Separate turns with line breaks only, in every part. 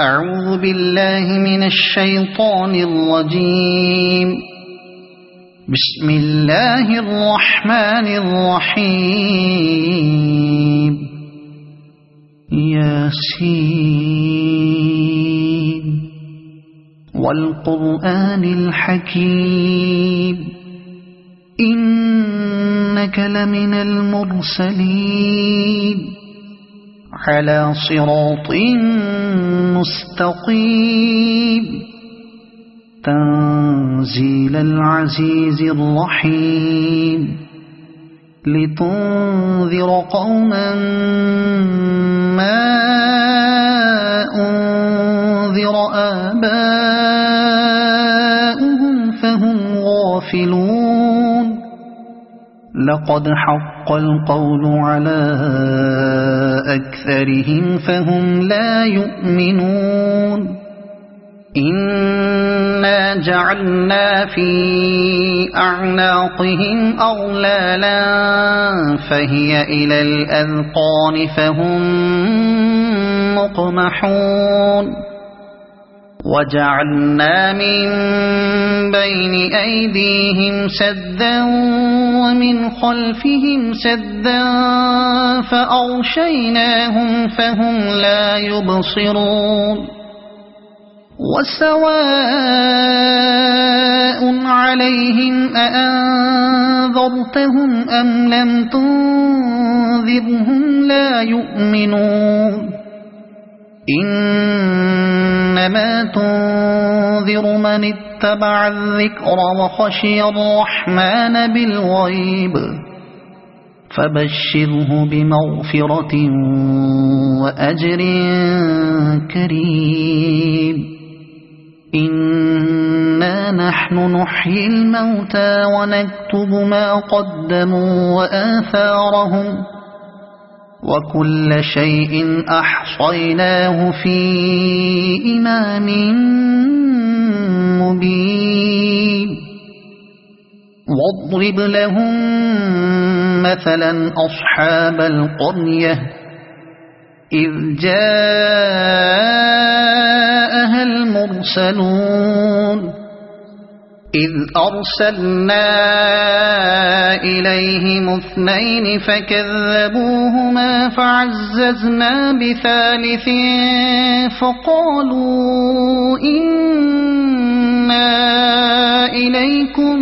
أعوذ بالله من الشيطان الرجيم. بسم الله الرحمن الرحيم. ياسين والقرآن الحكيم إنك لمن المرسلين على صراط مستقيم تنزيل العزيز الرحيم لتنذر قوما ما أنذر آباؤهم فهم غافلون. لقد حق القول على أكثرهم فهم لا يؤمنون. إنا جعلنا في أعناقهم أغلالا فهي إلى الأذقان فهم مقمحون. وجعلنا من بين أيديهم سدا ومن خلفهم سدا فأغشيناهم فهم لا يبصرون. وسواء عليهم أأنذرتهم أم لم تنذرهم لا يؤمنون. إنما تنذر من اتبع الذكر وخشي الرحمن بالغيب فبشره بمغفرة وأجر كريم. إنا نحن نحيي الموتى ونكتب ما قدموا وآثارهم وكل شيء أحصيناه في إمام مبين. واضرب لهم مثلا أصحاب القرية إذ جاءها المرسلون إذ أرسلنا إليهم 2 فكذبوهما فعززنا بثالث فقالوا إنا إليكم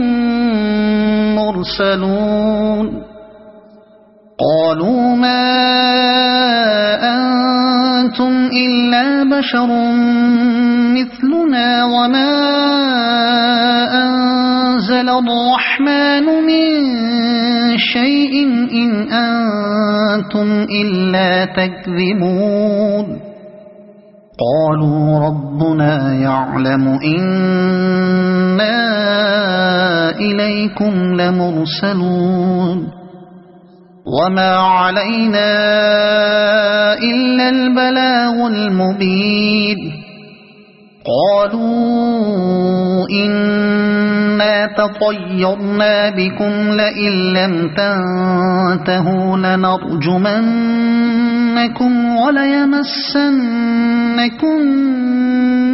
مرسلون. قالوا ما أنتم إلا بشر مثلنا وما أنزل الرحمن من شيء إن أنتم إلا تكذبون. قالوا ربنا يعلم إنا إليكم لمرسلون وما علينا إلا البلاغ المبين. قالوا إنا تطيرنا بكم لئن لم تنتهوا لنرجمنكم وليمسنكم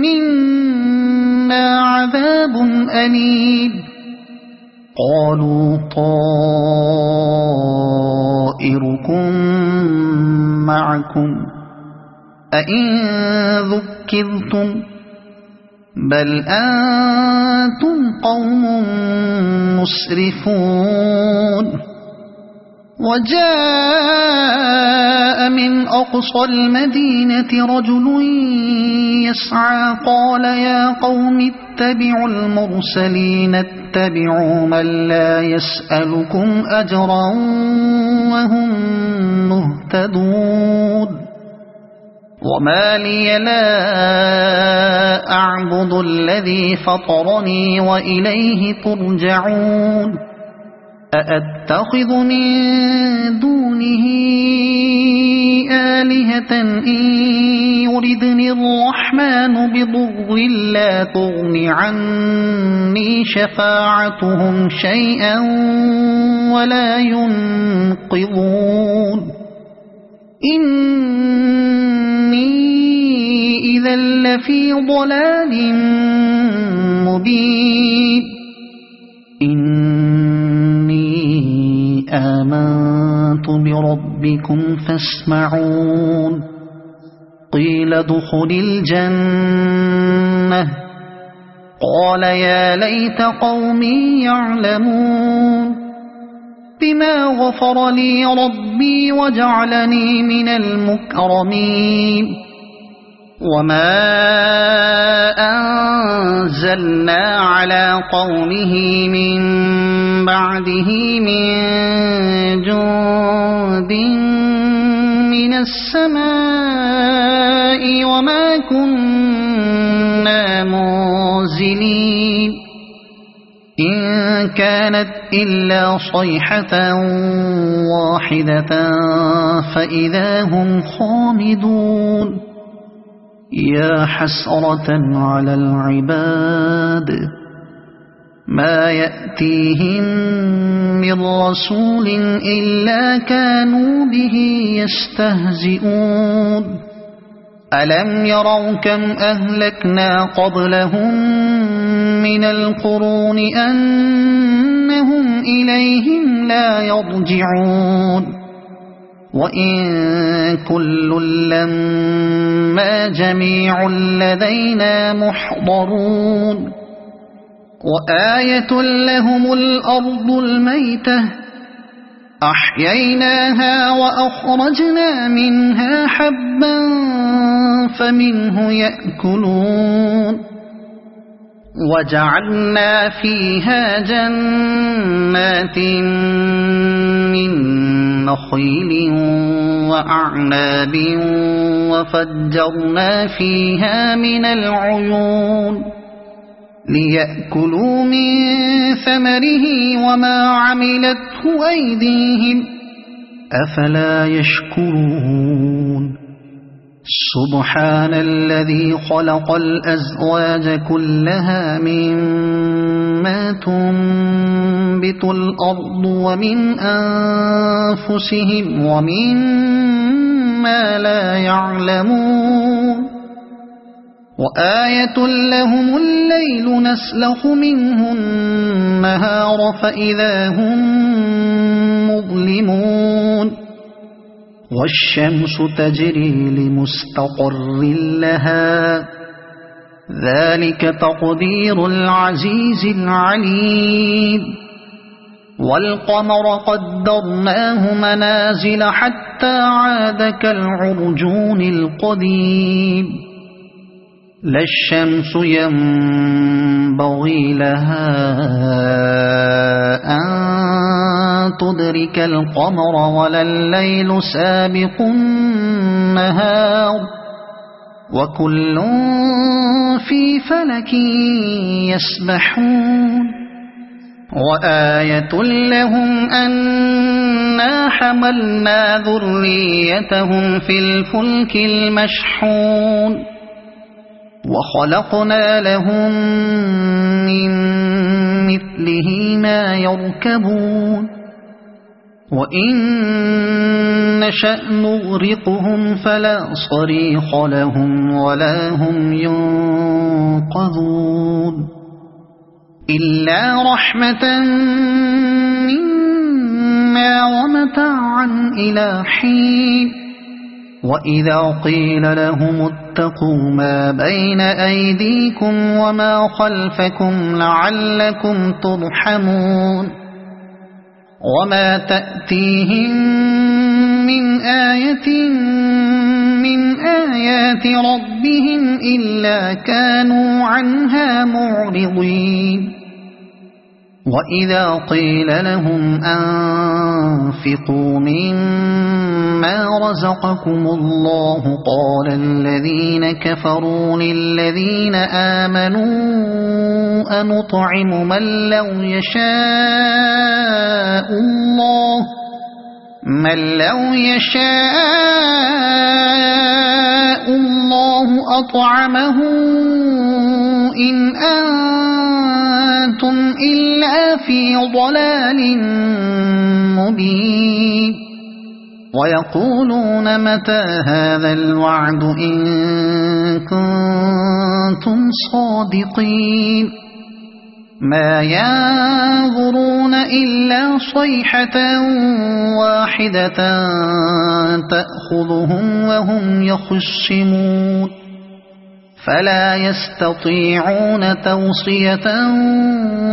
منا عذاب أليم. قالوا طائركم معكم أئن ذكرتم بل أنتم قوم مسرفون. وجاء من أقصى المدينة رجل يسعى قال يا قوم اتبعوا المرسلين اتبعوا من لا يسألكم أجرا وهم مهتدون. وما لي لا أعبد الذي فطرني وإليه ترجعون. أأتخذ من دونه آلهة إن يردني الرحمن بضر لا تغن عني شفاعتهم شيئا ولا ينقذون. إني إذا لفي ضلال مبين إني آمنت بربكم فاسمعون قيل ادخل الجنة قال يا ليت قومي يعلمون بما غفر لي ربي وجعلني من المكرمين وما أنزلنا على قومه من بعده من جند من السماء وما كنا منزلين إن كانت إلا صيحة واحدة فإذا هم خامدون يا حسرة على العباد ما يأتيهم من رسول إلا كانوا به يستهزئون ألم يروا كم أهلكنا قبلهم من القرون أنهم إليهم لا يرجعون وإن كل لما جميع لدينا محضرون وآية لهم الأرض الميتة أحييناها وأخرجنا منها حبا فمنه يأكلون وجعلنا فيها جنات من نخيل وأعناب وفجرنا فيها من العيون ليأكلوا من ثمره وما عملته أيديهم أفلا يشكرون سبحان الذي خلق الأزواج كلها مما تنبت الأرض ومن أنفسهم ومما لا يعلمون وآية لهم الليل نسلخ منه النهار فإذا هم مظلمون والشمس تجري لمستقر لها ذلك تقدير العزيز العليم والقمر قدرناه منازل حتى عاد كالعرجون القديم لا الشمس ينبغي لها أن تدرك القمر ولا الليل سابق النهار وكل في فلك يسبحون وآية لهم أنا حملنا ذريتهم في الفلك المشحون وخلقنا لهم من مثله ما يركبون وإن نشأ نغرقهم فلا صريخ لهم ولا هم ينقذون إلا رحمة منا ومتاعا إلى حين وإذا قيل لهم اتقوا ما بين أيديكم وما خلفكم لعلكم ترحمون وما تأتيهم من آية من آيات ربهم إلا كانوا عنها معرضين وإذا قيل لهم أنفقوا مما رزقكم الله قال الذين كفروا للذين آمنوا أنطعم من لو يشاء الله أطعمه إن أنتم إلا في ضلال مبين ويقولون متى هذا الوعد إن كنتم صادقين ما ينظرون إلا صيحة واحدة تأخذهم وهم يخصمون فلا يستطيعون توصية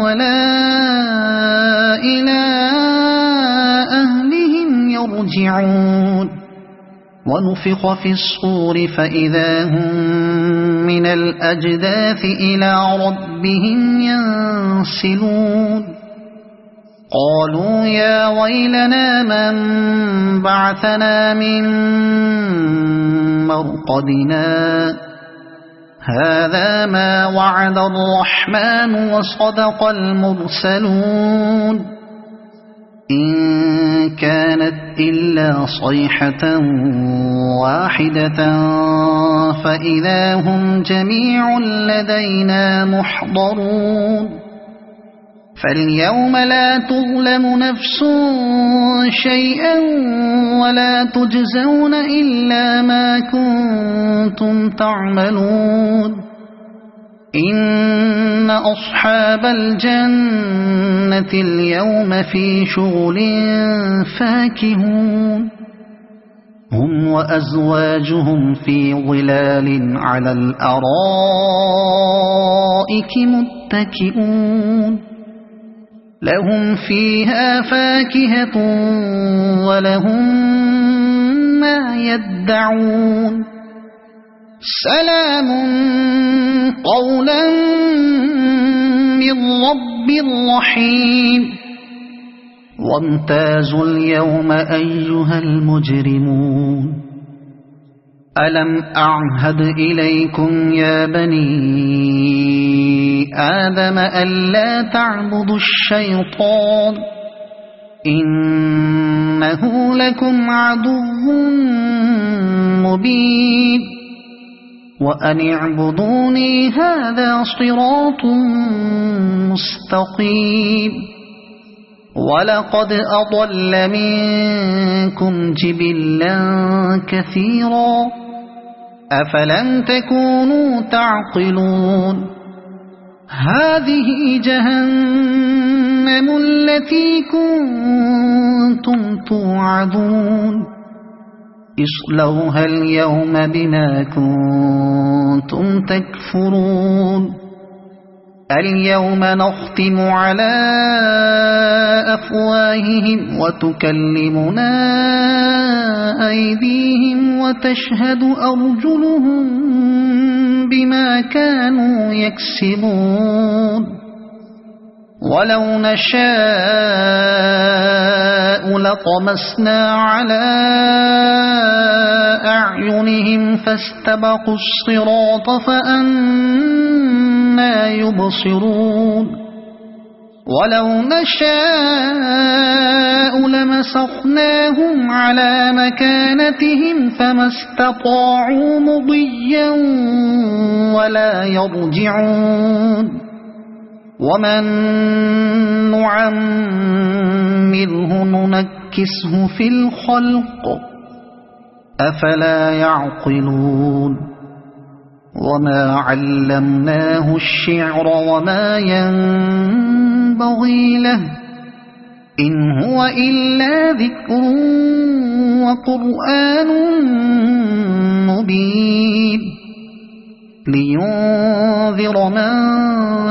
ولا إلى أهلهم يرجعون ونفخ في الصور فإذا هم من الأجداث إلى ربهم ينسلون قالوا يا ويلنا من بعثنا من مرقدنا هذا ما وعد الرحمن وصدق المرسلون إن كانت إلا صيحة واحدة فإذا هم جميع لدينا محضرون فاليوم لا تظلم نفس شيئا ولا تجزون إلا ما كنتم تعملون إن أصحاب الجنة اليوم في شغل فاكهون هم وأزواجهم في ظلال على الأرائك متكئون لهم فيها فاكهة ولهم ما يدعون سلام قولا من رب رحيم وامتازوا اليوم أيها المجرمون ألم أعهد إليكم يا بني آدم ألا تعبدوا الشيطان إنه لكم عدو مبين وأن اعبدوني هذا صراط مستقيم ولقد أضل منكم جبلا كثيرا أفلم تكونوا تعقلون هذه جهنم التي كنتم توعدون اصلوها اليوم بما كنتم تكفرون اليوم نختم على أفواههم وتكلمنا أيديهم وتشهد أرجلهم بما كانوا يكسبون ولو نشاء لطمسنا على أعينهم فاستبقوا الصراط فأنى يبصرون ولو نشاء لمسخناهم على مكانتهم فما استطاعوا مضيا ولا يرجعون ومن نعمره ننكسه في الخلق أفلا يعقلون وما علمناه الشعر وما ينبغي له إن هو إلا ذكر وقرآن مبين لينذر من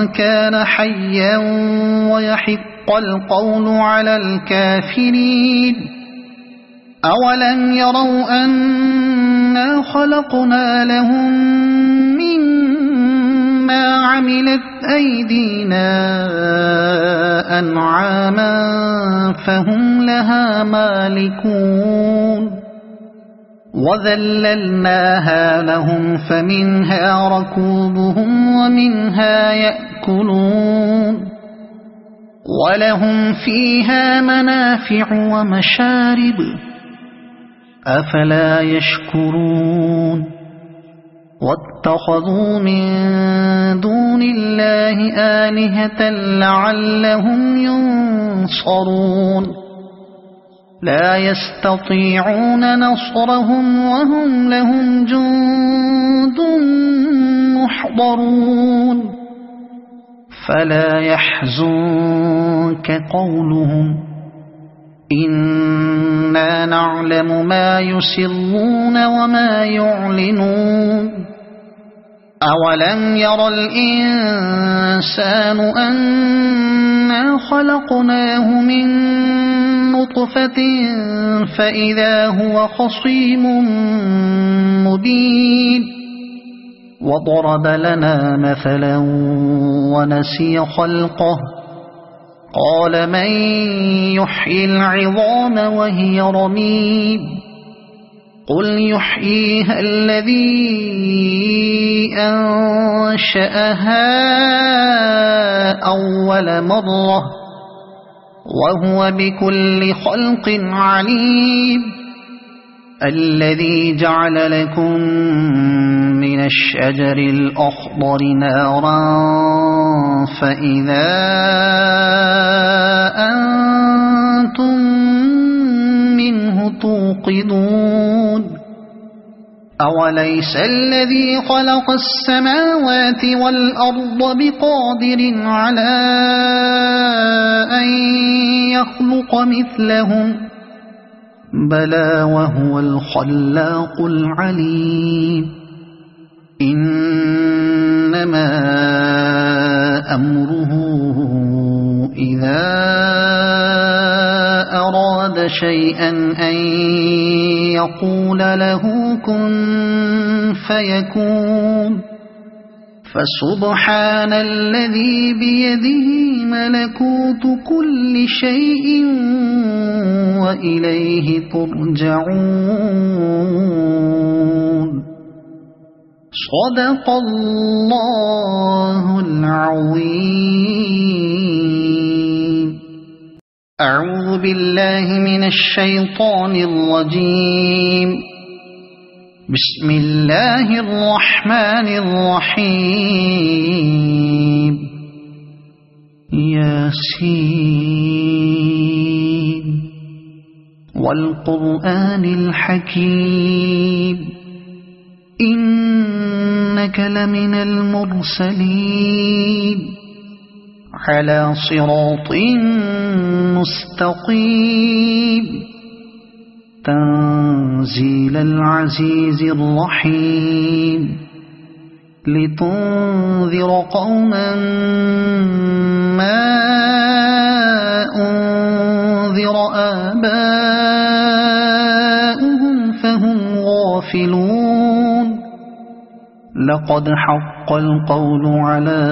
كان حيا ويحق القول على الكافرين أولم يروا أنا خلقنا لهم مما عملت أيدينا أنعاما فهم لها مالكون وذللناها لهم فمنها ركوبهم ومنها يأكلون ولهم فيها منافع ومشارب أفلا يشكرون واتخذوا من دون الله آلهة لعلهم ينصرون لا يستطيعون نصرهم وهم لهم جند محضرون فلا يحزنك قولهم إنا نعلم ما يسرون وما يعلنون أولم ير الإنسان أنا خلقناه من نطفة فإذا هو خصيم مبين وضرب لنا مثلا ونسي خلقه قال من يحيي العظام وهي رميم قل يحييها الذي أنشأها أول مرة وهو بكل خلق عليم الذي جعل لكم من الشجر الأخضر نارا فإذا أنتم منه توقدون أوليس الذي خلق السماوات والأرض بقادر على أن يخلق مثلهم بلى وهو الخلاق العليم إنما أمره إذا أراد شيئا أن يقول له كن فيكون فسبحان الذي بيده ملكوت كل شيء وإليه ترجعون صدق الله العظيم أعوذ بالله من الشيطان الرجيم بسم الله الرحمن الرحيم ياسين والقرآن الحكيم إنك لمن المرسلين على صراط مستقيم تنزيل العزيز الرحيم لتنذر قوما ما أنذر آباؤهم فهم غافلون لقد حق القول على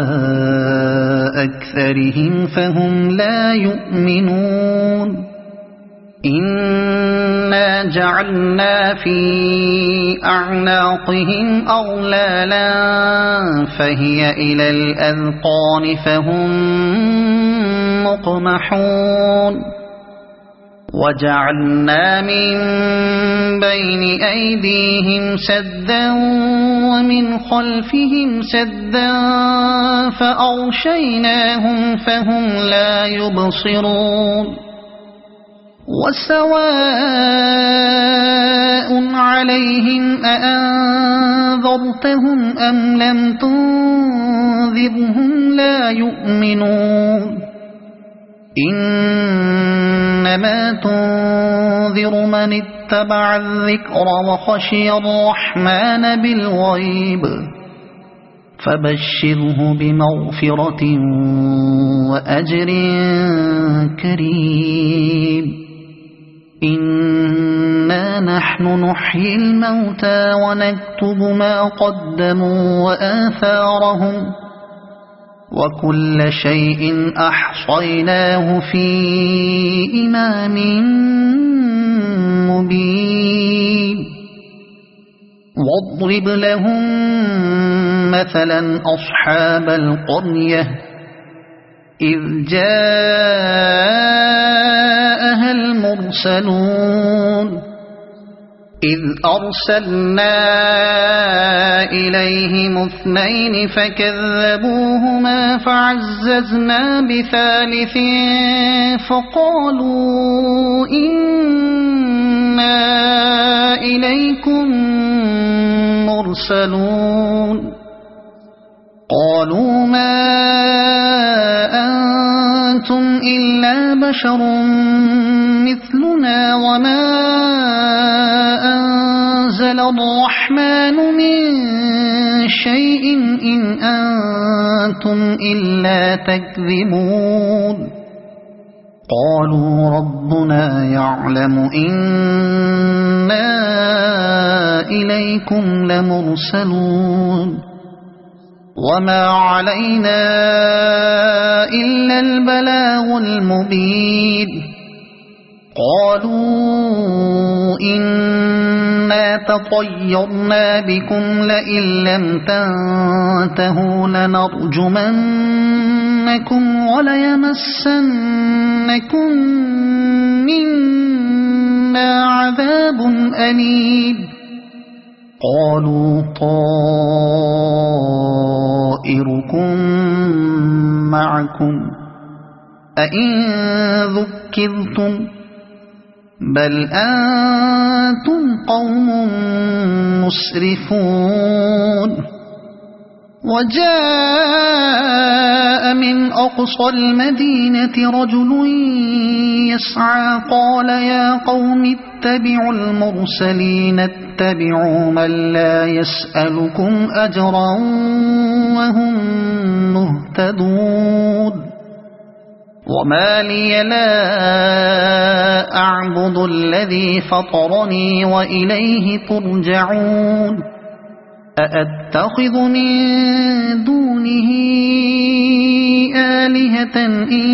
أكثرهم فهم لا يؤمنون إنا جعلنا في أعناقهم أغلالا فهي إلى الأذقان فهم مقمحون وجعلنا من بين أيديهم سدا ومن خلفهم سدا فأغشيناهم فهم لا يبصرون وسواء عليهم أأنذرتهم أم لم تنذرهم لا يؤمنون إنما تنذر من اتبع الذكر وخشي الرحمن بالغيب فبشره بمغفرة وأجر كريم إنا نحن نحيي الموتى ونكتب ما قدموا وآثارهم وكل شيء أحصيناه في إمام مبين واضرب لهم مثلا أصحاب القرية إذ جاءها المرسلون إذ أرسلنا إليهم 2 فكذبوهما فعززنا بثالث فقالوا إنا إليكم مرسلون قالوا ما أنتم إلا بشر مثلنا وما أنزل الرحمن من شيء إن أنتم إلا تكذبون قالوا ربنا يعلم إنا إليكم لمرسلون وما علينا إلا البلاغ المبين قالوا إنا تطيرنا بكم لئن لم تنتهوا لنرجمنكم وليمسنكم منا عذاب أليم قالوا طائركم معكم أئن ذكرتم بل أنتم قوم مسرفون وجاء من أقصى المدينة رجل يسعى قال يا قوم اتبعوا المرسلين اتبعوا من لا يسألكم أجرا وهم مهتدون وما لي لا أعبد الذي فطرني وإليه ترجعون أأتخذ من دونه آلهة إن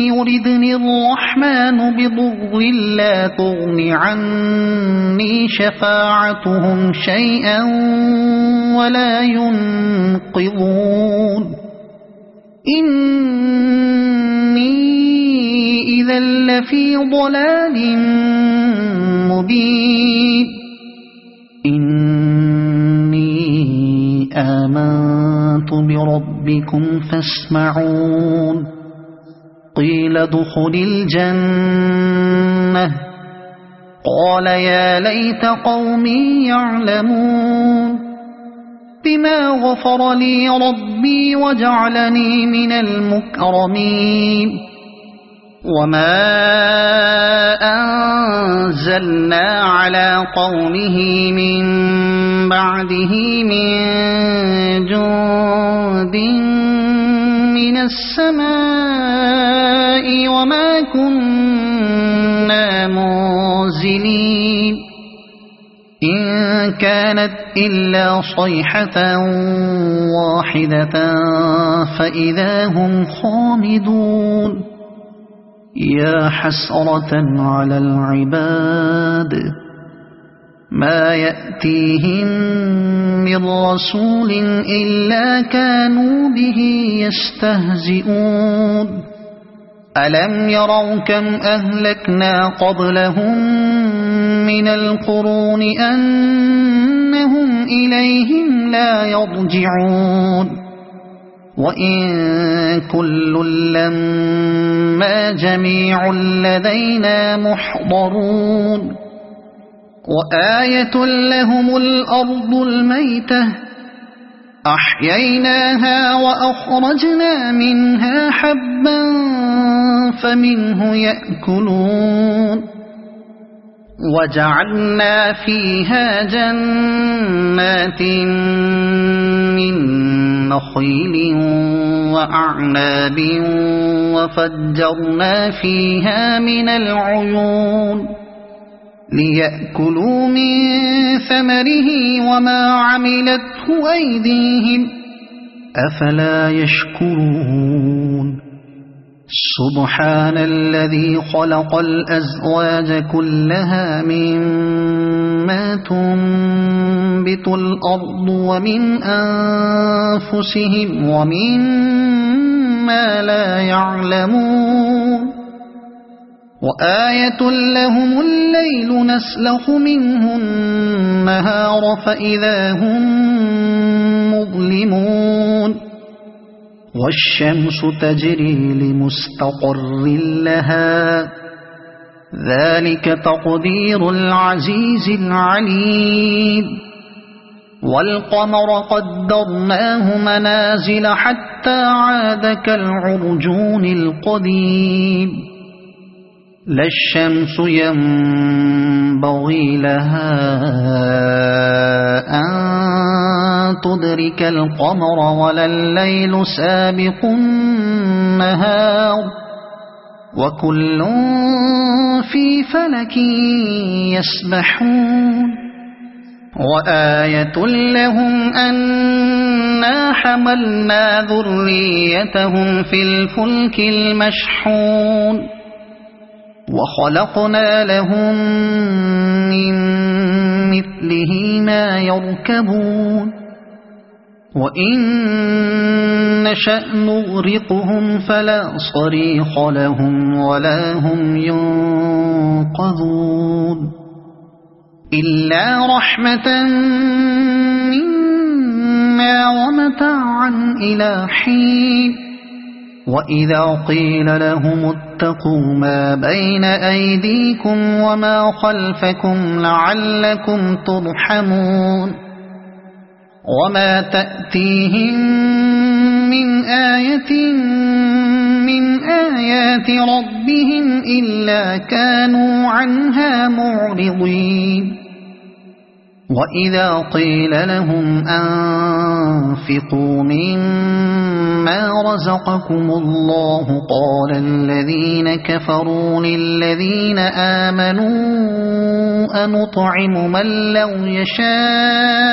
يردني الرحمن بضر لا تغن عني شفاعتهم شيئا ولا ينقذون إني إذا لفي ضلال مبين إني آمنت بربكم فاسمعون قيل ادخل الجنة قال يا ليت قومي يعلمون بما غفر لي ربي وجعلني من المكرمين وما أنزلنا على قومه من بعده من جند من السماء وما كنا منزلين إن كانت إلا صيحة واحدة فإذا هم خامدون يا حسرة على العباد ما يأتيهم من رسول إلا كانوا به يستهزئون ألم يروا كم أهلكنا قبلهم من القرون أنهم إليهم لا يرجعون وإن كل لما جميع لدينا محضرون وآية لهم الأرض الميتة أحييناها وأخرجنا منها حبا فمنه يأكلون وجعلنا فيها جنات من نخيل وأعناب وفجرنا فيها من العيون ليأكلوا من ثمره وما عملته أيديهم أفلا يشكرون سبحان الذي خلق الأزواج كلها مما تنبت الأرض ومن أنفسهم ومما لا يعلمون وآية لهم الليل نسلخ منه النهار فإذا هم مظلمون والشمس تجري لمستقر لها ذلك تقدير العزيز العليم والقمر قدرناه منازل حتى عاد كالعرجون القديم لا الشمس ينبغي لها أن تدرك القمر ولا الليل سابق النهار وكل في فلك يسبحون وآية لهم أنا حملنا ذريتهم في الفلك المشحون وخلقنا لهم من مثله ما يركبون وإن نشأ نغرقهم فلا صريخ لهم ولا هم ينقذون إلا رحمة منا ومتاعا إلى حين وإذا قيل لهم اتقوا ما بين أيديكم وما خلفكم لعلكم ترحمون وما تأتيهم من آية من آيات ربهم إلا كانوا عنها معرضين وإذا قيل لهم أنفقوا مما رزقكم الله قال الذين كفروا للذين آمنوا أنطعم من لو يشاء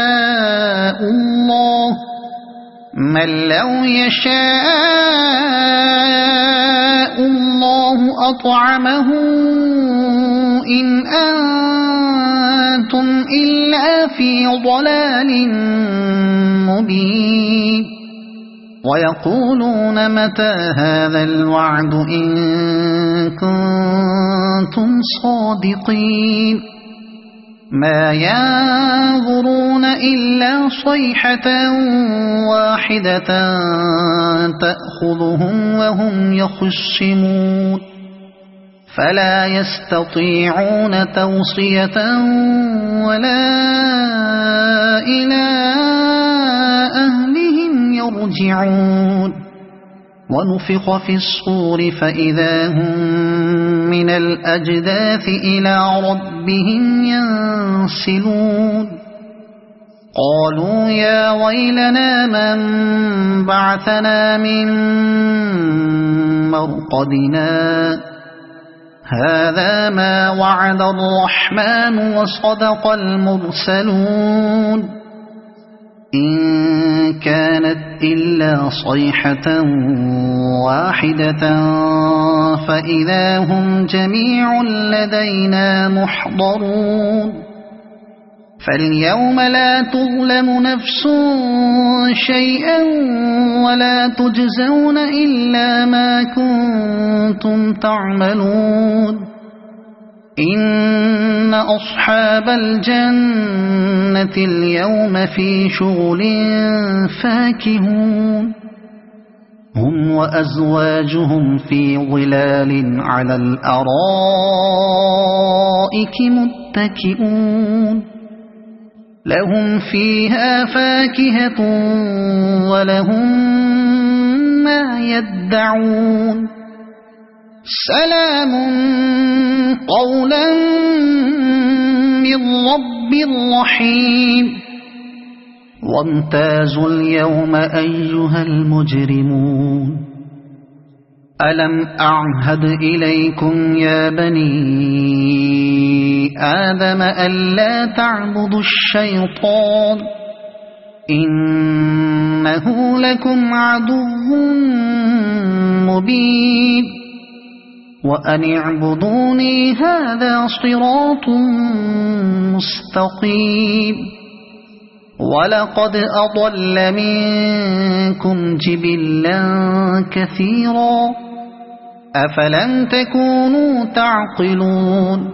الله أطعمه إن أنتم إلا في ضلال مبين ويقولون متى هذا الوعد إن كنتم صادقين ما ينظرون إلا صيحة واحدة تأخذهم وهم يخصمون فلا يستطيعون توصية ولا إلى أهلهم يرجعون ونفخ في الصور فإذا هم من الأجداث إلى ربهم ينسلون قالوا يا ويلنا من بعثنا من مرقدنا هذا ما وعد الرحمن وصدق المرسلون إن كانت إلا صيحة واحدة فإذا هم جميع لدينا محضرون فاليوم لا تظلم نفس شيئا ولا تجزون إلا ما كنتم تعملون إن أصحاب الجنة اليوم في شغل فاكهون هم وأزواجهم في ظلال على الأرائك متكئون لهم فيها فاكهة ولهم ما يدعون سلام قولا من رب رحيم وامتازوا اليوم أيها المجرمون ألم أعهد إليكم يا بني آدم ألا تعبدوا الشيطان إنه لكم عدو مبين وأن اعبدوني هذا صراط مستقيم ولقد أضل منكم جبلا كثيرا أفلم تكونوا تعقلون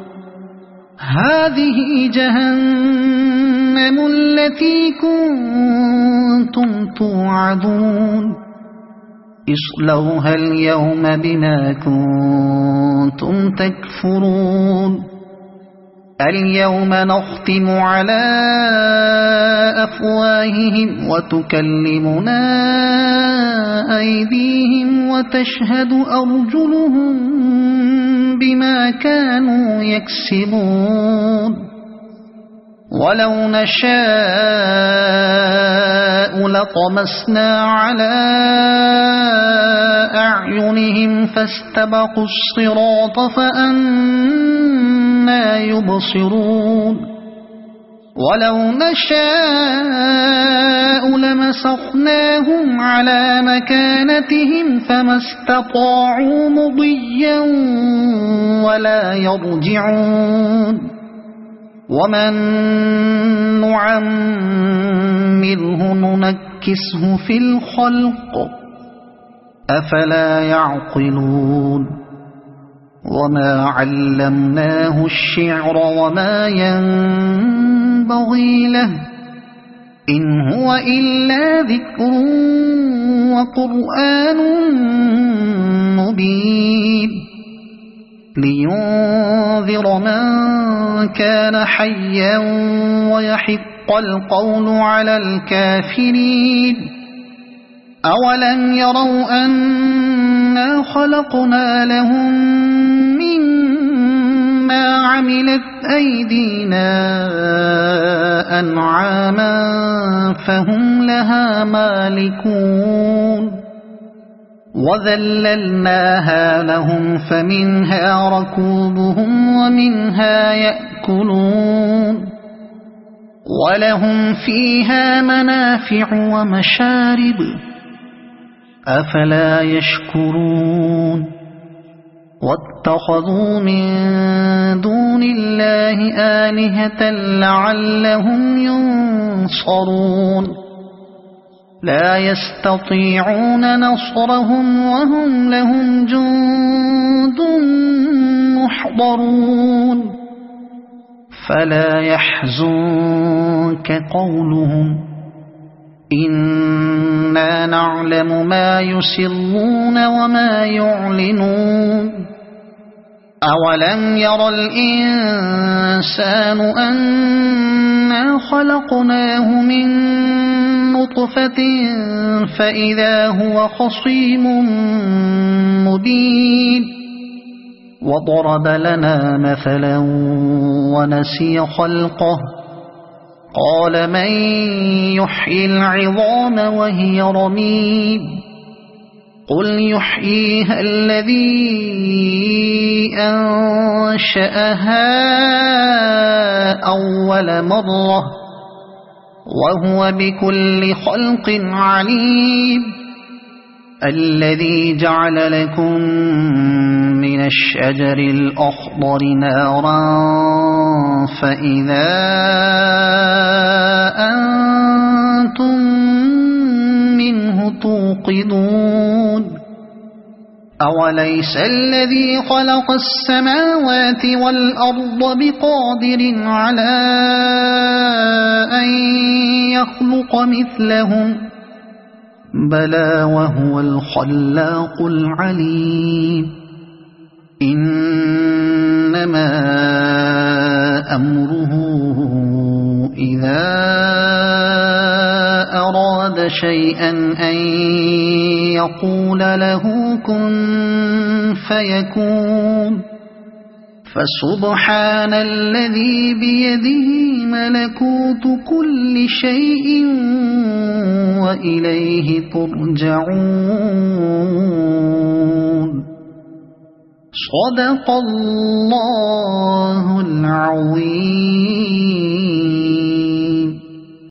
هذه جهنم التي كنتم توعدون اصلوها اليوم بما كنتم تكفرون اليوم نختم على أفواههم وتكلمنا أيديهم وتشهد أرجلهم بما كانوا يكسبون ولو نشاء لطمسنا على أعينهم فاستبقوا الصراط فأنى يبصرون ولو نشاء لمسخناهم على مكانتهم فما استطاعوا مضيا ولا يرجعون ومن نعمره ننكسه في الخلق أفلا يعقلون وما علمناه الشعر وما ينبغي له إن هو إلا ذكر وقرآن مبين لينذر من كان حيا ويحق القول على الكافرين أولم يروا أنا خلقنا لهم مما عملت أيدينا أنعاما فهم لها مالكون وذللناها لهم فمنها ركوبهم ومنها يأكلون ولهم فيها منافع ومشارب أفلا يشكرون واتخذوا من دون الله آلهة لعلهم ينصرون لا يستطيعون نصرهم وهم لهم جند محضرون فلا يحزنك قولهم إنا نعلم ما يسرون وما يعلنون أولم ير الإنسان أنا خلقناه من نطفة فإذا هو خصيم مبين وضرب لنا مثلا ونسي خلقه قال من يحيي العظام وهي رميم قل يحييها الذي أنشأها أول مرة وهو بكل خلق عليم الذي جعل لكم من الشجر الأخضر نارا فإذا أنتم منه توقدون أوليس الذي خلق السماوات والأرض بقادر على أن يخلق مثلهم بلى وهو الخلاق العليم إنما أمره إذا أراد شيئا أن يقول له كن فيكون فسبحان الذي بيده ملكوت كل شيء وإليه ترجعون صدق الله العظيم.